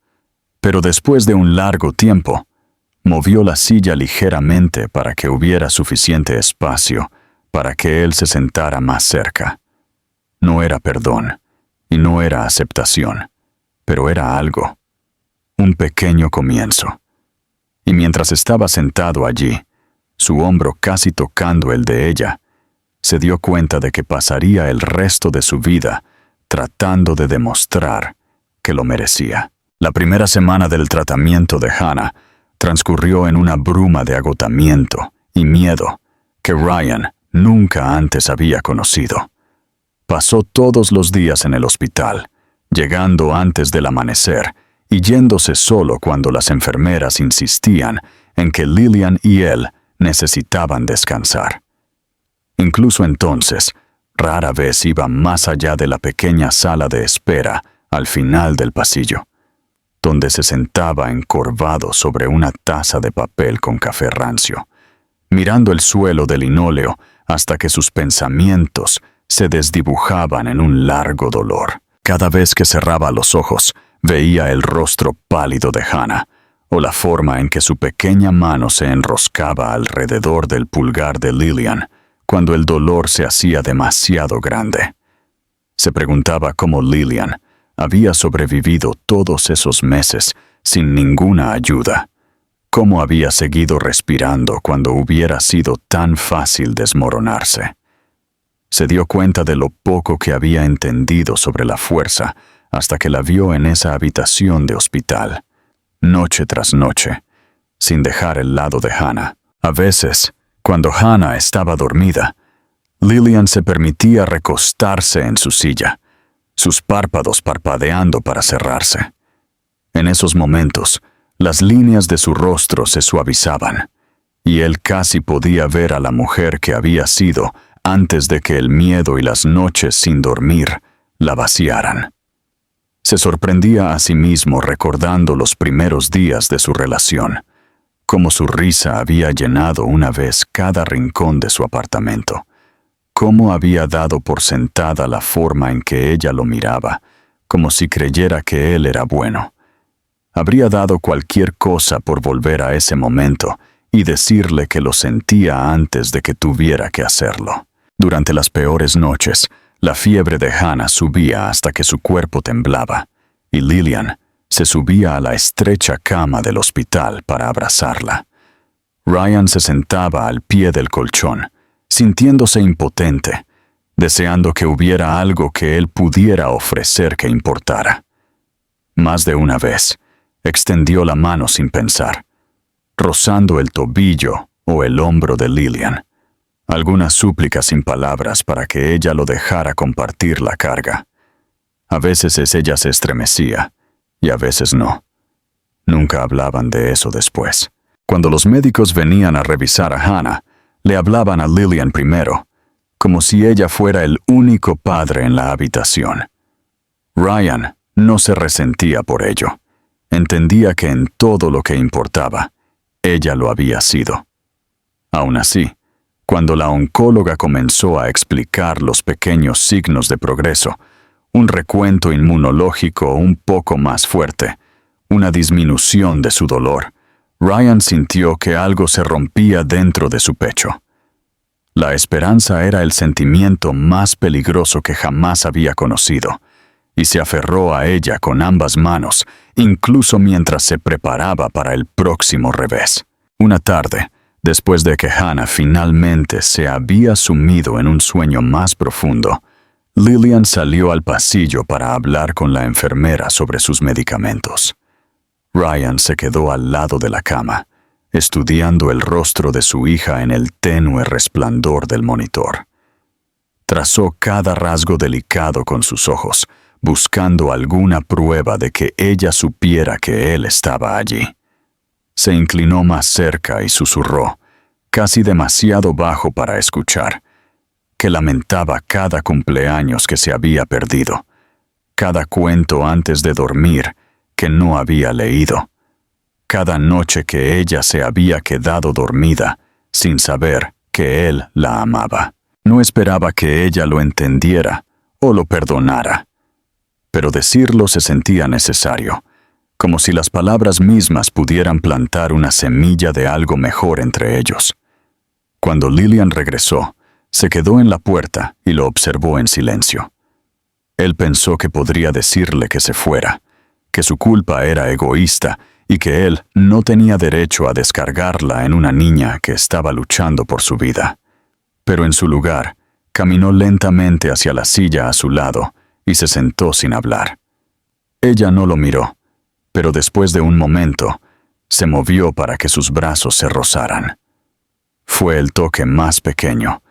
[SPEAKER 1] pero después de un largo tiempo, movió la silla ligeramente para que hubiera suficiente espacio para que él se sentara más cerca. No era perdón y no era aceptación, pero era algo, un pequeño comienzo. Y mientras estaba sentado allí, su hombro casi tocando el de ella, se dio cuenta de que pasaría el resto de su vida tratando de demostrar que lo merecía. La primera semana del tratamiento de Hannah transcurrió en una bruma de agotamiento y miedo que Ryan nunca antes había conocido. Pasó todos los días en el hospital, llegando antes del amanecer y yéndose solo cuando las enfermeras insistían en que Lillian y él necesitaban descansar. Incluso entonces, rara vez iba más allá de la pequeña sala de espera al final del pasillo, donde se sentaba encorvado sobre una taza de papel con café rancio, mirando el suelo de linóleo hasta que sus pensamientos se desdibujaban en un largo dolor. Cada vez que cerraba los ojos, veía el rostro pálido de Hannah, o la forma en que su pequeña mano se enroscaba alrededor del pulgar de Lillian cuando el dolor se hacía demasiado grande. Se preguntaba cómo Lillian había sobrevivido todos esos meses sin ninguna ayuda, cómo había seguido respirando cuando hubiera sido tan fácil desmoronarse. Se dio cuenta de lo poco que había entendido sobre la fuerza hasta que la vio en esa habitación de hospital, noche tras noche, sin dejar el lado de Hannah. A veces, cuando Hannah estaba dormida, Lillian se permitía recostarse en su silla, sus párpados parpadeando para cerrarse. En esos momentos, las líneas de su rostro se suavizaban, y él casi podía ver a la mujer que había sido antes de que el miedo y las noches sin dormir la vaciaran. Se sorprendía a sí mismo recordando los primeros días de su relación, cómo su risa había llenado una vez cada rincón de su apartamento, cómo había dado por sentada la forma en que ella lo miraba, como si creyera que él era bueno. Habría dado cualquier cosa por volver a ese momento y decirle que lo sentía antes de que tuviera que hacerlo. Durante las peores noches, la fiebre de Hannah subía hasta que su cuerpo temblaba, y Lillian se subía a la estrecha cama del hospital para abrazarla. Ryan se sentaba al pie del colchón, sintiéndose impotente, deseando que hubiera algo que él pudiera ofrecer que importara. Más de una vez, extendió la mano sin pensar, rozando el tobillo o el hombro de Lillian. Algunas súplicas sin palabras para que ella lo dejara compartir la carga. A veces ella se estremecía, y a veces no. Nunca hablaban de eso después. Cuando los médicos venían a revisar a Hannah, le hablaban a Lillian primero, como si ella fuera el único padre en la habitación. Ryan no se resentía por ello. Entendía que en todo lo que importaba, ella lo había sido. Aún así, cuando la oncóloga comenzó a explicar los pequeños signos de progreso, un recuento inmunológico un poco más fuerte, una disminución de su dolor, Ryan sintió que algo se rompía dentro de su pecho. La esperanza era el sentimiento más peligroso que jamás había conocido, y se aferró a ella con ambas manos, incluso mientras se preparaba para el próximo revés. Una tarde, después de que Hannah finalmente se había sumido en un sueño más profundo, Lillian salió al pasillo para hablar con la enfermera sobre sus medicamentos. Ryan se quedó al lado de la cama, estudiando el rostro de su hija en el tenue resplandor del monitor. Trazó cada rasgo delicado con sus ojos, buscando alguna prueba de que ella supiera que él estaba allí. Se inclinó más cerca y susurró, casi demasiado bajo para escuchar, que lamentaba cada cumpleaños que se había perdido, cada cuento antes de dormir que no había leído, cada noche que ella se había quedado dormida sin saber que él la amaba. No esperaba que ella lo entendiera o lo perdonara, pero decirlo se sentía necesario, como si las palabras mismas pudieran plantar una semilla de algo mejor entre ellos. Cuando Lillian regresó, se quedó en la puerta y lo observó en silencio. Él pensó que podría decirle que se fuera, que su culpa era egoísta y que él no tenía derecho a descargarla en una niña que estaba luchando por su vida. Pero en su lugar, caminó lentamente hacia la silla a su lado y se sentó sin hablar. Ella no lo miró, pero después de un momento, se movió para que sus brazos se rozaran. Fue el toque más pequeño,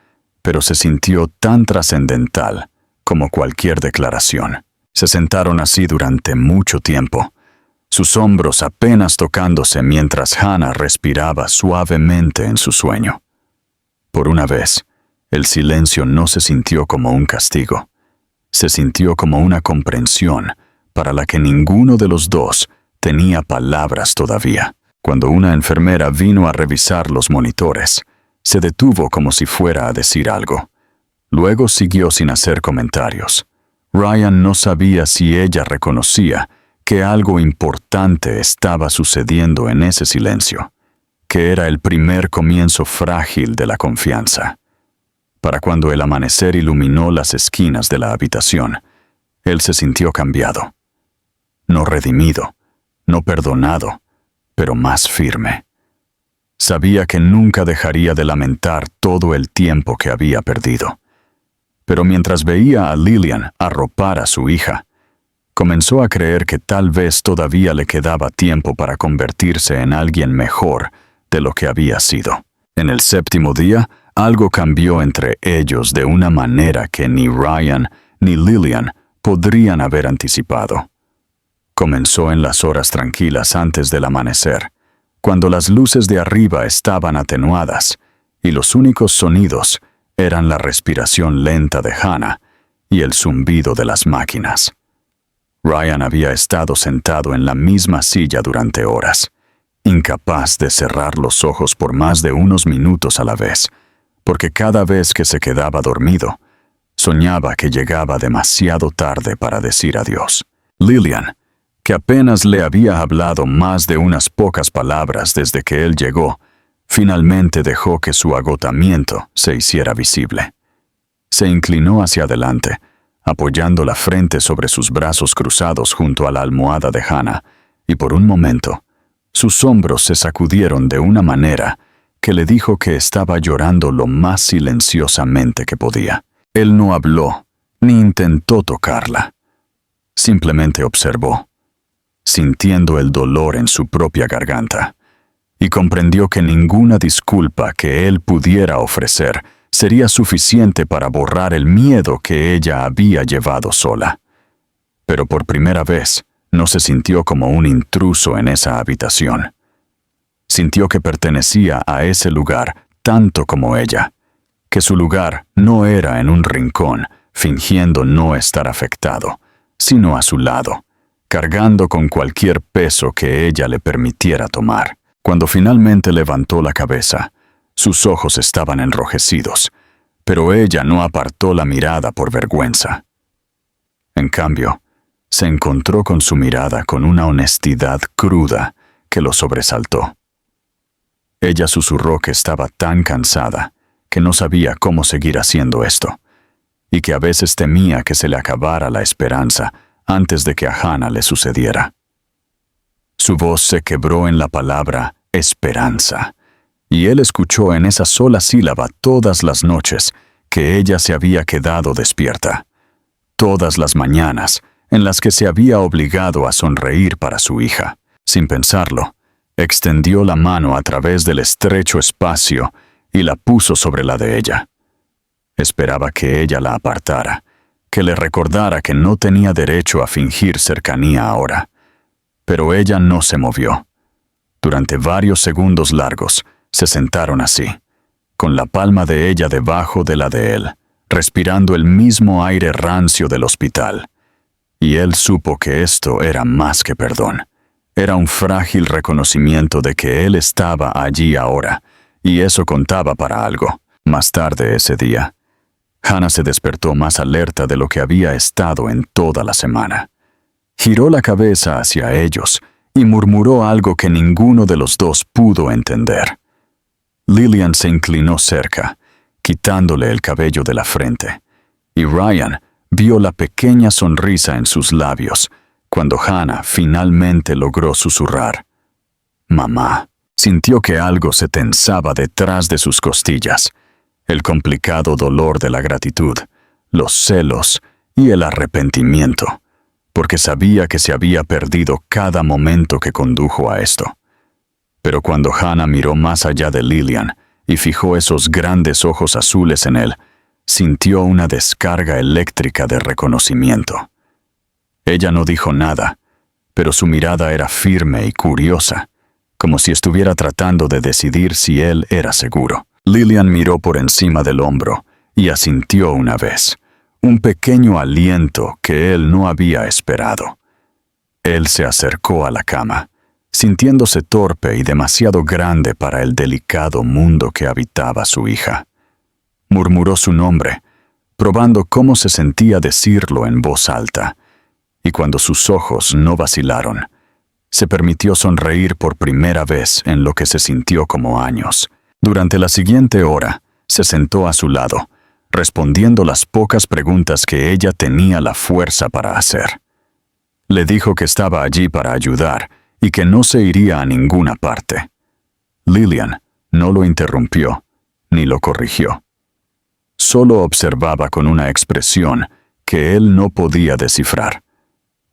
[SPEAKER 1] pero se sintió tan trascendental como cualquier declaración. Se sentaron así durante mucho tiempo, sus hombros apenas tocándose mientras Hannah respiraba suavemente en su sueño. Por una vez, el silencio no se sintió como un castigo. Se sintió como una comprensión para la que ninguno de los dos tenía palabras todavía. Cuando una enfermera vino a revisar los monitores, se detuvo como si fuera a decir algo. Luego siguió sin hacer comentarios. Ryan no sabía si ella reconocía que algo importante estaba sucediendo en ese silencio, que era el primer comienzo frágil de la confianza. Para cuando el amanecer iluminó las esquinas de la habitación, él se sintió cambiado. No redimido, no perdonado, pero más firme. Sabía que nunca dejaría de lamentar todo el tiempo que había perdido. Pero mientras veía a Lillian arropar a su hija, comenzó a creer que tal vez todavía le quedaba tiempo para convertirse en alguien mejor de lo que había sido. En el séptimo día, algo cambió entre ellos de una manera que ni Ryan ni Lillian podrían haber anticipado. Comenzó en las horas tranquilas antes del amanecer, cuando las luces de arriba estaban atenuadas y los únicos sonidos eran la respiración lenta de Hannah y el zumbido de las máquinas. Ryan había estado sentado en la misma silla durante horas, incapaz de cerrar los ojos por más de unos minutos a la vez, porque cada vez que se quedaba dormido, soñaba que llegaba demasiado tarde para decir adiós. Lillian, que apenas le había hablado más de unas pocas palabras desde que él llegó, finalmente dejó que su agotamiento se hiciera visible. Se inclinó hacia adelante, apoyando la frente sobre sus brazos cruzados junto a la almohada de Hannah, y por un momento, sus hombros se sacudieron de una manera que le dijo que estaba llorando lo más silenciosamente que podía. Él no habló, ni intentó tocarla. Simplemente observó, sintiendo el dolor en su propia garganta, y comprendió que ninguna disculpa que él pudiera ofrecer sería suficiente para borrar el miedo que ella había llevado sola. Pero por primera vez no se sintió como un intruso en esa habitación. Sintió que pertenecía a ese lugar tanto como ella, que su lugar no era en un rincón, fingiendo no estar afectado, sino a su lado, cargando con cualquier peso que ella le permitiera tomar. Cuando finalmente levantó la cabeza, sus ojos estaban enrojecidos, pero ella no apartó la mirada por vergüenza. En cambio, se encontró con su mirada con una honestidad cruda que lo sobresaltó. Ella susurró que estaba tan cansada que no sabía cómo seguir haciendo esto, y que a veces temía que se le acabara la esperanza antes de que a Hannah le sucediera. Su voz se quebró en la palabra esperanza, y él escuchó en esa sola sílaba todas las noches que ella se había quedado despierta, todas las mañanas en las que se había obligado a sonreír para su hija. Sin pensarlo, extendió la mano a través del estrecho espacio y la puso sobre la de ella. Esperaba que ella la apartara, que le recordara que no tenía derecho a fingir cercanía ahora. Pero ella no se movió. Durante varios segundos largos, se sentaron así, con la palma de ella debajo de la de él, respirando el mismo aire rancio del hospital. Y él supo que esto era más que perdón. Era un frágil reconocimiento de que él estaba allí ahora, y eso contaba para algo. Más tarde ese día, Hannah se despertó más alerta de lo que había estado en toda la semana. Giró la cabeza hacia ellos y murmuró algo que ninguno de los dos pudo entender. Lillian se inclinó cerca, quitándole el cabello de la frente, y Ryan vio la pequeña sonrisa en sus labios cuando Hannah finalmente logró susurrar: «Mamá». Sintió que algo se tensaba detrás de sus costillas, el complicado dolor de la gratitud, los celos y el arrepentimiento, porque sabía que se había perdido cada momento que condujo a esto. Pero cuando Hannah miró más allá de Lillian y fijó esos grandes ojos azules en él, sintió una descarga eléctrica de reconocimiento. Ella no dijo nada, pero su mirada era firme y curiosa, como si estuviera tratando de decidir si él era seguro. Lillian miró por encima del hombro y asintió una vez, un pequeño aliento que él no había esperado. Él se acercó a la cama, sintiéndose torpe y demasiado grande para el delicado mundo que habitaba su hija. Murmuró su nombre, probando cómo se sentía decirlo en voz alta, y cuando sus ojos no vacilaron, se permitió sonreír por primera vez en lo que se sintió como años. Durante la siguiente hora, se sentó a su lado, respondiendo las pocas preguntas que ella tenía la fuerza para hacer. Le dijo que estaba allí para ayudar y que no se iría a ninguna parte. Lillian no lo interrumpió, ni lo corrigió. Solo observaba con una expresión que él no podía descifrar,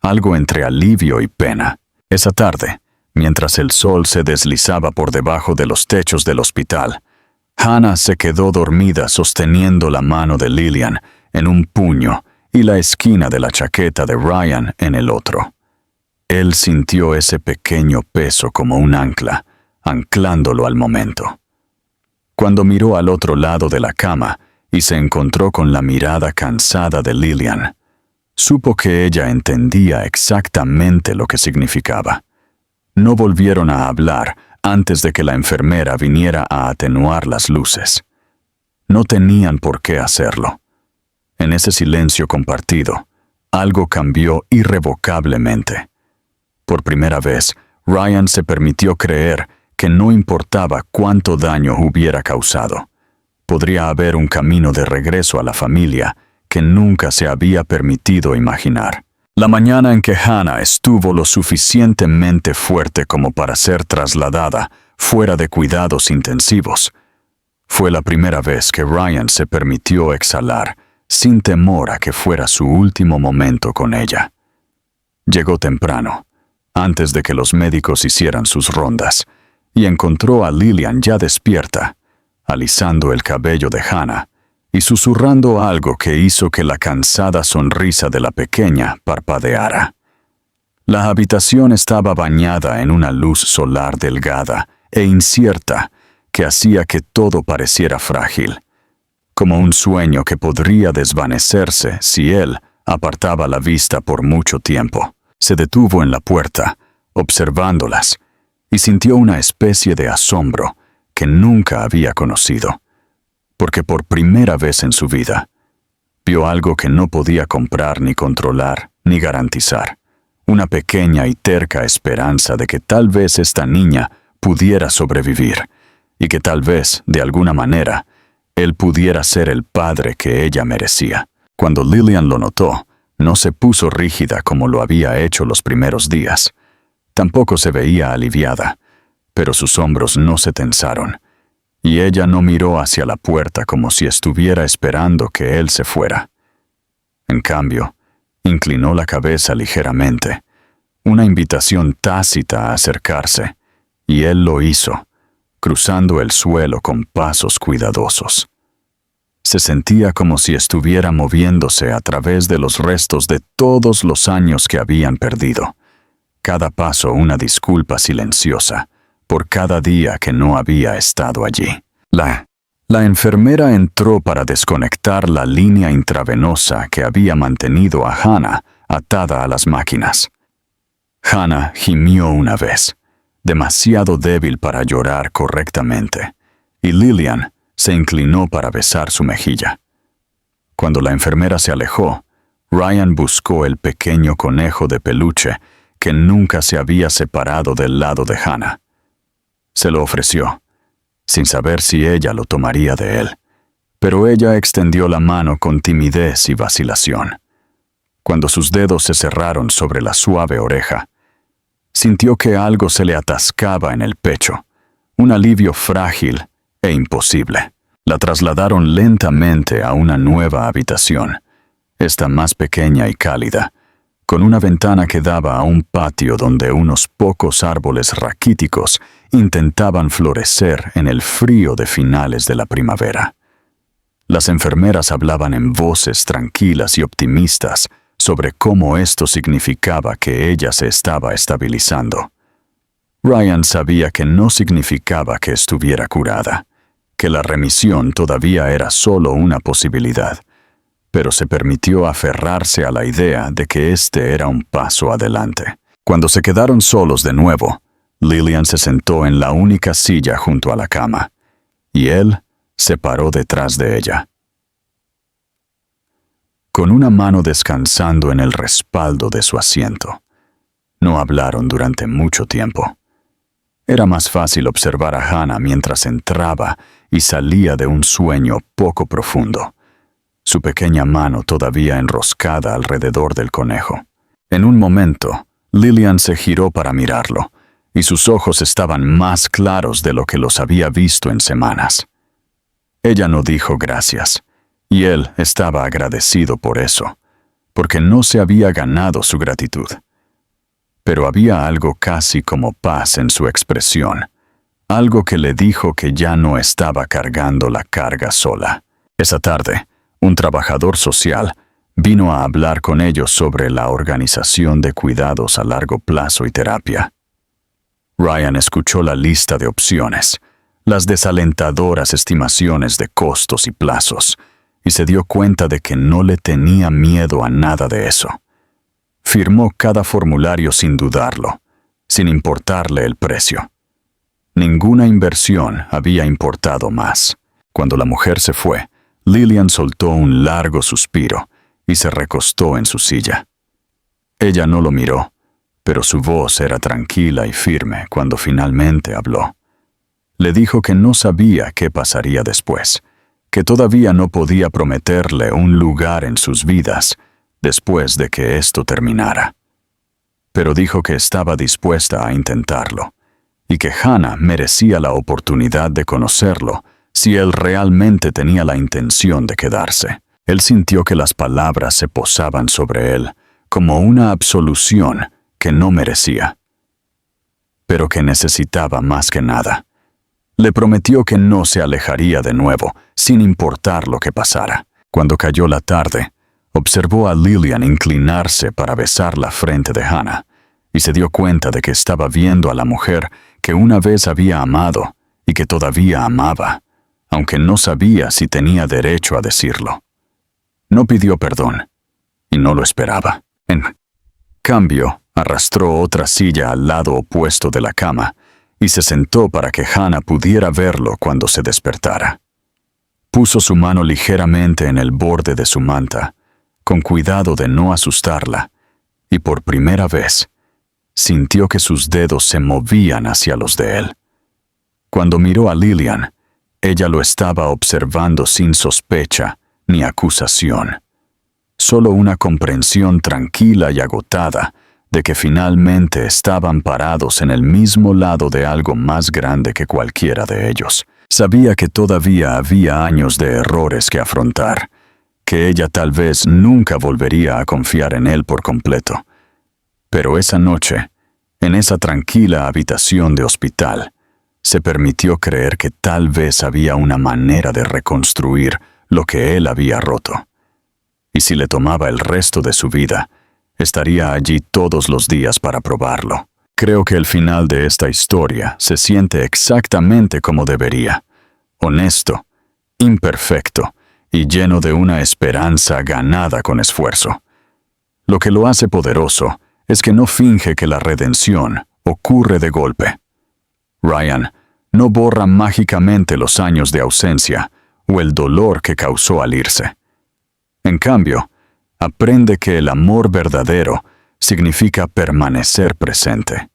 [SPEAKER 1] algo entre alivio y pena. Esa tarde, mientras el sol se deslizaba por debajo de los techos del hospital, Hannah se quedó dormida sosteniendo la mano de Lillian en un puño y la esquina de la chaqueta de Ryan en el otro. Él sintió ese pequeño peso como un ancla, anclándolo al momento. Cuando miró al otro lado de la cama y se encontró con la mirada cansada de Lillian. Supo que ella entendía exactamente lo que significaba. No volvieron a hablar antes de que la enfermera viniera a atenuar las luces. No tenían por qué hacerlo. En ese silencio compartido, algo cambió irrevocablemente. Por primera vez, Ryan se permitió creer que no importaba cuánto daño hubiera causado. Podría haber un camino de regreso a la familia que nunca se había permitido imaginar. La mañana en que Hannah estuvo lo suficientemente fuerte como para ser trasladada fuera de cuidados intensivos, fue la primera vez que Ryan se permitió exhalar sin temor a que fuera su último momento con ella. Llegó temprano, antes de que los médicos hicieran sus rondas, y encontró a Lillian ya despierta, alisando el cabello de Hannah y susurrando algo que hizo que la cansada sonrisa de la pequeña parpadeara. La habitación estaba bañada en una luz solar delgada e incierta que hacía que todo pareciera frágil, como un sueño que podría desvanecerse si él apartaba la vista por mucho tiempo. Se detuvo en la puerta, observándolas, y sintió una especie de asombro que nunca había conocido, porque por primera vez en su vida vio algo que no podía comprar ni controlar ni garantizar, una pequeña y terca esperanza de que tal vez esta niña pudiera sobrevivir y que tal vez, de alguna manera, él pudiera ser el padre que ella merecía. Cuando Lillian lo notó, no se puso rígida como lo había hecho los primeros días. Tampoco se veía aliviada, pero sus hombros no se tensaron, y ella no miró hacia la puerta como si estuviera esperando que él se fuera. En cambio, inclinó la cabeza ligeramente, una invitación tácita a acercarse, y él lo hizo, cruzando el suelo con pasos cuidadosos. Se sentía como si estuviera moviéndose a través de los restos de todos los años que habían perdido. Cada paso una disculpa silenciosa por cada día que no había estado allí. La enfermera entró para desconectar la línea intravenosa que había mantenido a Hannah atada a las máquinas. Hannah gimió una vez, demasiado débil para llorar correctamente, y Lillian se inclinó para besar su mejilla. Cuando la enfermera se alejó, Ryan buscó el pequeño conejo de peluche que nunca se había separado del lado de Hannah. Se lo ofreció, sin saber si ella lo tomaría de él, pero ella extendió la mano con timidez y vacilación. Cuando sus dedos se cerraron sobre la suave oreja, sintió que algo se le atascaba en el pecho, un alivio frágil e imposible. La trasladaron lentamente a una nueva habitación, esta más pequeña y cálida, con una ventana que daba a un patio donde unos pocos árboles raquíticos intentaban florecer en el frío de finales de la primavera. Las enfermeras hablaban en voces tranquilas y optimistas sobre cómo esto significaba que ella se estaba estabilizando. Ryan sabía que no significaba que estuviera curada, que la remisión todavía era solo una posibilidad, pero se permitió aferrarse a la idea de que este era un paso adelante. Cuando se quedaron solos de nuevo, Lillian se sentó en la única silla junto a la cama, y él se paró detrás de ella. Con una mano descansando en el respaldo de su asiento. No hablaron durante mucho tiempo. Era más fácil observar a Hannah mientras entraba y salía de un sueño poco profundo, su pequeña mano todavía enroscada alrededor del conejo. En un momento, Lillian se giró para mirarlo, y sus ojos estaban más claros de lo que los había visto en semanas. Ella no dijo gracias, y él estaba agradecido por eso, porque no se había ganado su gratitud. Pero había algo casi como paz en su expresión, algo que le dijo que ya no estaba cargando la carga sola. Esa tarde, un trabajador social vino a hablar con ellos sobre la organización de cuidados a largo plazo y terapia. Ryan escuchó la lista de opciones, las desalentadoras estimaciones de costos y plazos, y se sentó en la silla junto a la cama. Y él se paró detrás de ella. Cuando se quedaron solos de nuevo, Lillian se sentó en la única silla junto a la cama, y él se paró detrás de ella. y se dio cuenta de que no le tenía miedo a nada de eso. Firmó cada formulario sin dudarlo, sin importarle el precio. Ninguna inversión había importado más. Cuando la mujer se fue, Lillian soltó un largo suspiro y se recostó en su silla. Ella no lo miró, pero su voz era tranquila y firme cuando finalmente habló. Le dijo que no sabía qué pasaría después, que todavía no podía prometerle un lugar en sus vidas después de que esto terminara. Pero dijo que estaba dispuesta a intentarlo, y que Hannah merecía la oportunidad de conocerlo si él realmente tenía la intención de quedarse. Él sintió que las palabras se posaban sobre él como una absolución que no merecía, pero que necesitaba más que nada. Le prometió que no se alejaría de nuevo, sin importar lo que pasara. Cuando cayó la tarde, observó a Lillian inclinarse para besar la frente de Hannah, y se dio cuenta de que estaba viendo a la mujer que una vez había amado y que todavía amaba, aunque no sabía si tenía derecho a decirlo. No pidió perdón, y no lo esperaba. En cambio, arrastró otra silla al lado opuesto de la cama y se sentó para que Hannah pudiera verlo cuando se despertara. Puso su mano ligeramente en el borde de su manta, con cuidado de no asustarla, y por primera vez sintió que sus dedos se movían hacia los de él. Cuando miró a Lillian, ella lo estaba observando sin sospecha ni acusación, solo una comprensión tranquila y agotada de que finalmente estaban parados en el mismo lado de algo más grande que cualquiera de ellos. Sabía que todavía había años de errores que afrontar, que ella tal vez nunca volvería a confiar en él por completo. Pero esa noche, en esa tranquila habitación de hospital, se permitió creer que tal vez había una manera de reconstruir lo que él había roto. Y si le tomaba el resto de su vida, estaría allí todos los días para probarlo. Creo que el final de esta historia se siente exactamente como debería: honesto, imperfecto y lleno de una esperanza ganada con esfuerzo. Lo que lo hace poderoso es que no finge que la redención ocurre de golpe. Ryan no borra mágicamente los años de ausencia o el dolor que causó al irse. En cambio, aprende que el amor verdadero significa permanecer presente,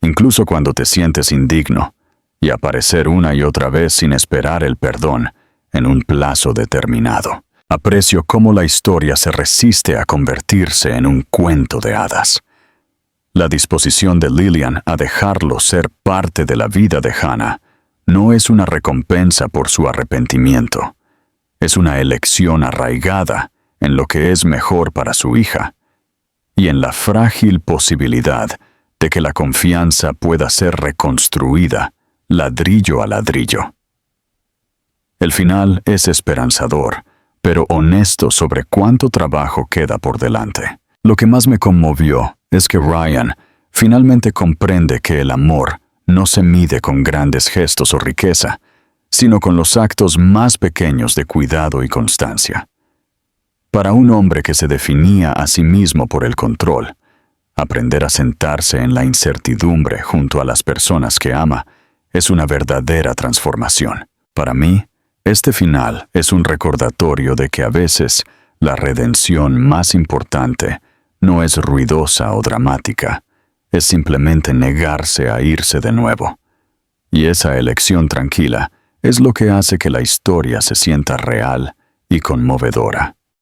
[SPEAKER 1] incluso cuando te sientes indigno, y aparecer una y otra vez sin esperar el perdón en un plazo determinado. Aprecio cómo la historia se resiste a convertirse en un cuento de hadas. La disposición de Lillian a dejarlo ser parte de la vida de Hannah no es una recompensa por su arrepentimiento. Es una elección arraigada en lo que es mejor para su hija y en la frágil posibilidad de que la confianza pueda ser reconstruida ladrillo a ladrillo. El final es esperanzador, pero honesto sobre cuánto trabajo queda por delante. Lo que más me conmovió es que Ryan finalmente comprende que el amor no se mide con grandes gestos o riqueza, sino con los actos más pequeños de cuidado y constancia. Para un hombre que se definía a sí mismo por el control, aprender a sentarse en la incertidumbre junto a las personas que ama es una verdadera transformación. Para mí, este final es un recordatorio de que a veces la redención más importante no es ruidosa o dramática, es simplemente negarse a irse de nuevo. Y esa elección tranquila es lo que hace que la historia se sienta real y conmovedora.